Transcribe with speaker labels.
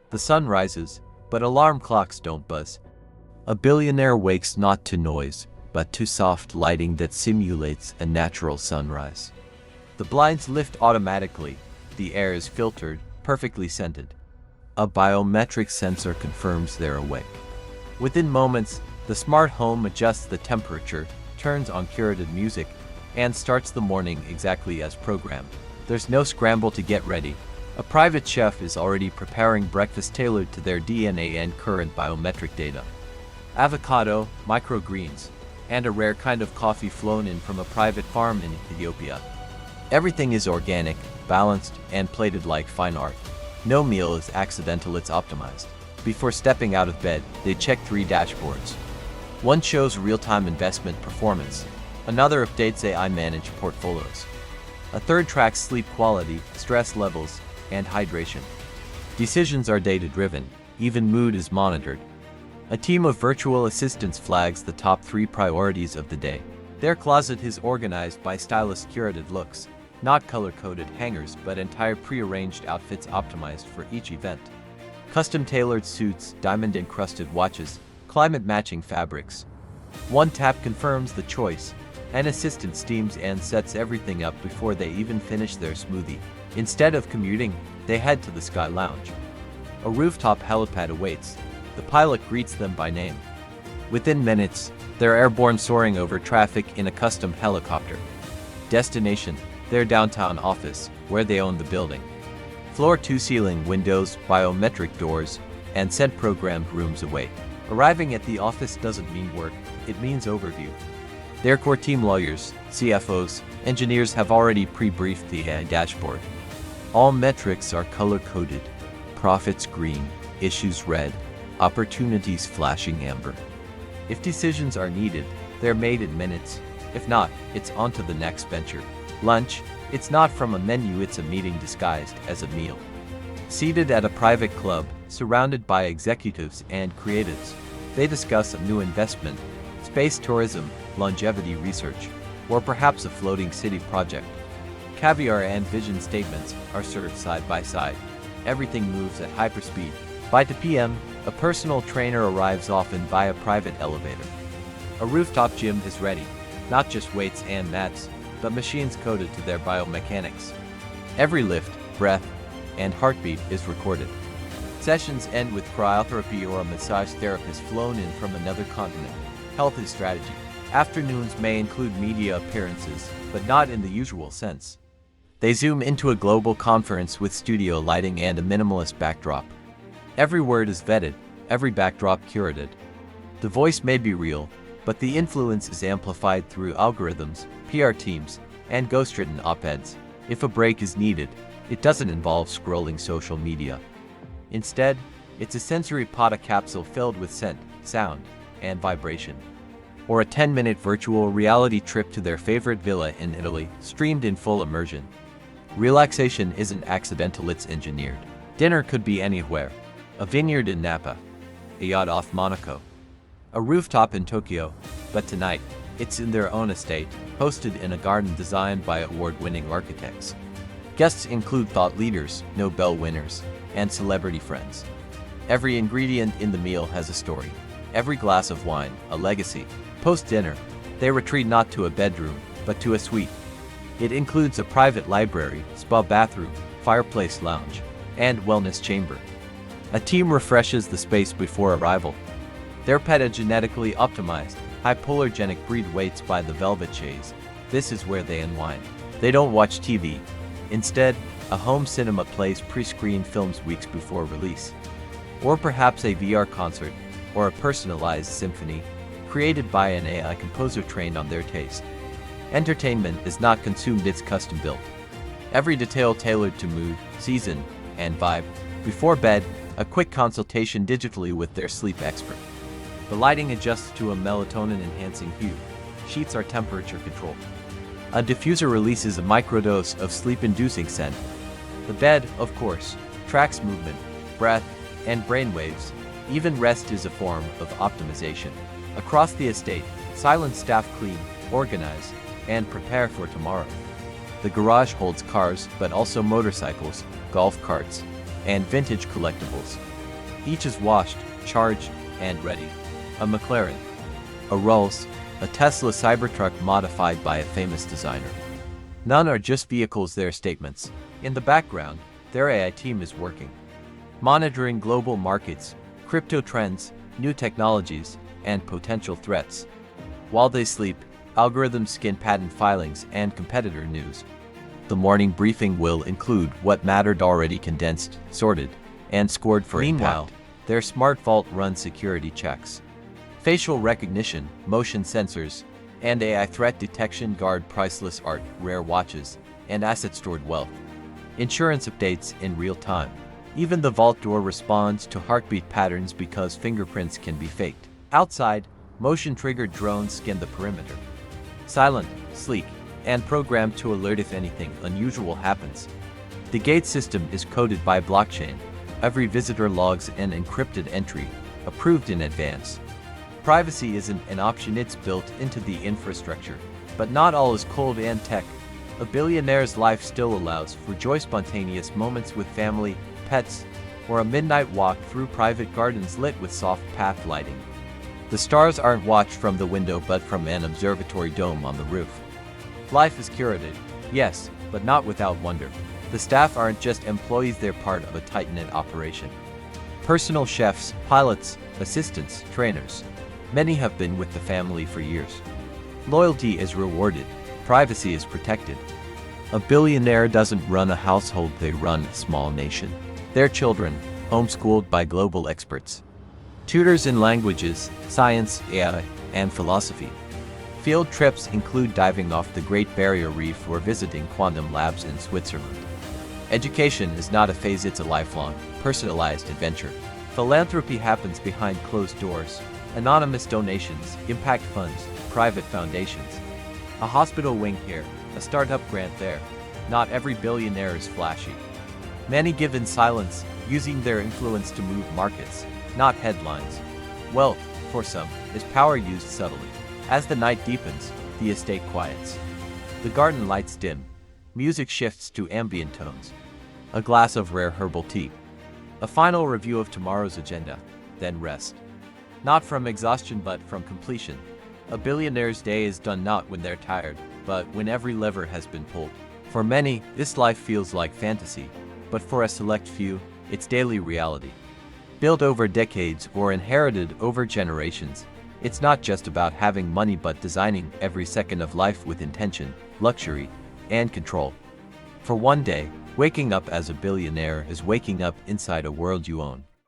Speaker 1: The sun rises, but alarm clocks don't buzz. A billionaire wakes not to noise, but to soft lighting that simulates a natural sunrise. The blinds lift automatically, the air is filtered, perfectly scented. A biometric sensor confirms they're awake. Within moments, the smart home adjusts the temperature, turns on curated music, and starts the morning exactly as programmed. There's no scramble to get ready. A private chef is already preparing breakfast tailored to their DNA and current biometric data. Avocado, microgreens, and a rare kind of coffee flown in from a private farm in Ethiopia. Everything is organic, balanced, and plated like fine art. No meal is accidental, it's optimized. Before stepping out of bed, they check 3 dashboards. One shows real-time investment performance. Another updates AI-managed portfolios. A third tracks sleep quality, stress levels, and hydration. Decisions are data-driven. Even mood is monitored. A team of virtual assistants flags the top 3 priorities of the day. Their closet is organized by stylish curated looks. Not color-coded hangers, but entire pre-arranged outfits optimized for each event. Custom-tailored suits, diamond-encrusted watches, climate-matching fabrics. One tap confirms the choice. An assistant steams and sets everything up before they even finish their smoothie. Instead of commuting, they head to the Sky Lounge. A rooftop helipad awaits. The pilot greets them by name. Within minutes, they're airborne, soaring over traffic in a custom helicopter. Destination: their downtown office, where they own the building. Floor-to-ceiling windows, biometric doors, and scent-programmed rooms await. Arriving at the office doesn't mean work, it means overview. Their core team, lawyers, CFOs, engineers, have already pre-briefed the AI dashboard. All metrics are color-coded. Profits green, issues red, opportunities flashing amber. If decisions are needed, they're made in minutes. If not, it's on to the next venture. Lunch: it's not from a menu, it's a meeting disguised as a meal. Seated at a private club, surrounded by executives and creatives, they discuss a new investment, space tourism, longevity research, or perhaps a floating city project. Caviar and vision statements are served side by side. Everything moves at hyperspeed. By 2 p.m., a personal trainer arrives, often by a private elevator. A rooftop gym is ready, not just weights and mats, but machines coded to their biomechanics. Every lift, breath, and heartbeat is recorded. Sessions end with cryotherapy or a massage therapist flown in from another continent. Health is strategy. Afternoons may include media appearances, but not in the usual sense. They zoom into a global conference with studio lighting and a minimalist backdrop. Every word is vetted, every backdrop curated. The voice may be real, but the influence is amplified through algorithms, PR teams, and ghostwritten op-eds. If a break is needed, it doesn't involve scrolling social media. Instead, it's a sensory pod, a capsule filled with scent, sound, and vibration. Or a 10-minute virtual reality trip to their favorite villa in Italy, streamed in full immersion. Relaxation isn't accidental, it's engineered. Dinner could be anywhere. A vineyard in Napa, a yacht off Monaco, a rooftop in Tokyo, but tonight, it's in their own estate, hosted in a garden designed by award-winning architects. Guests include thought leaders, Nobel winners, and celebrity friends. Every ingredient in the meal has a story. Every glass of wine, a legacy. Post-dinner, they retreat not to a bedroom, but to a suite. It includes a private library, spa bathroom, fireplace lounge, and wellness chamber. A team refreshes the space before arrival. They're petagenetically optimized, hypoallergenic breed waits by the Velvet Chaise. This is where they unwind. They don't watch TV. Instead, a home cinema plays pre-screened films weeks before release. Or perhaps a VR concert, or a personalized symphony, created by an AI composer trained on their taste. Entertainment is not consumed, it's custom built. Every detail tailored to mood, season, and vibe. Before bed, a quick consultation digitally with their sleep expert. The lighting adjusts to a melatonin-enhancing hue. Sheets are temperature controlled. A diffuser releases a microdose of sleep-inducing scent. The bed, of course, tracks movement, breath, and brainwaves. Even rest is a form of optimization. Across the estate, silent staff clean, organize, and prepare for tomorrow. The garage holds cars, but also motorcycles, golf carts, and vintage collectibles. Each is washed, charged, and ready. A McLaren, a Rolls, a Tesla Cybertruck modified by a famous designer. None are just vehicles, they're statements. In the background, their AI team is working, monitoring global markets, crypto trends, new technologies, and potential threats. While they sleep, algorithms scan patent filings and competitor news. The morning briefing will include what mattered already condensed, sorted, and scored for
Speaker 2: Meanwhile,
Speaker 1: impact. Their smart vault runs security checks. Facial recognition, motion sensors, and AI threat detection guard priceless art, rare watches, and asset-stored wealth. Insurance updates in real time. Even the vault door responds to heartbeat patterns because fingerprints can be faked. Outside, motion-triggered drones scan the perimeter. Silent, sleek, and programmed to alert if anything unusual happens. The gate system is coded by blockchain. Every visitor logs an encrypted entry, approved in advance. Privacy isn't an option, it's built into the infrastructure. But not all is cold and tech. A billionaire's life still allows for joy, spontaneous moments with family, pets, or a midnight walk through private gardens lit with soft path lighting. The stars aren't watched from the window but from an observatory dome on the roof. Life is curated, yes, but not without wonder. The staff aren't just employees, they're part of a tight-knit operation. Personal chefs, pilots, assistants, trainers. Many have been with the family for years. Loyalty is rewarded, privacy is protected. A billionaire doesn't run a household, they run a small nation. Their children, homeschooled by global experts. Tutors in languages, science, AI, and philosophy. Field trips include diving off the Great Barrier Reef or visiting quantum labs in Switzerland. Education is not a phase, it's a lifelong, personalized adventure. Philanthropy happens behind closed doors. Anonymous donations, impact funds, private foundations. A hospital wing here, a startup grant there. Not every billionaire is flashy. Many give in silence, using their influence to move markets, not headlines. Wealth, for some, is power used subtly. As the night deepens, the estate quiets. The garden lights dim. Music shifts to ambient tones. A glass of rare herbal tea. A final review of tomorrow's agenda, then rest. Not from exhaustion but from completion. A billionaire's day is done not when they're tired, but when every lever has been pulled. For many, this life feels like fantasy, but for a select few, it's daily reality. Built over decades or inherited over generations, it's not just about having money but designing every second of life with intention, luxury, and control. For one day, waking up as a billionaire is waking up inside a world you own.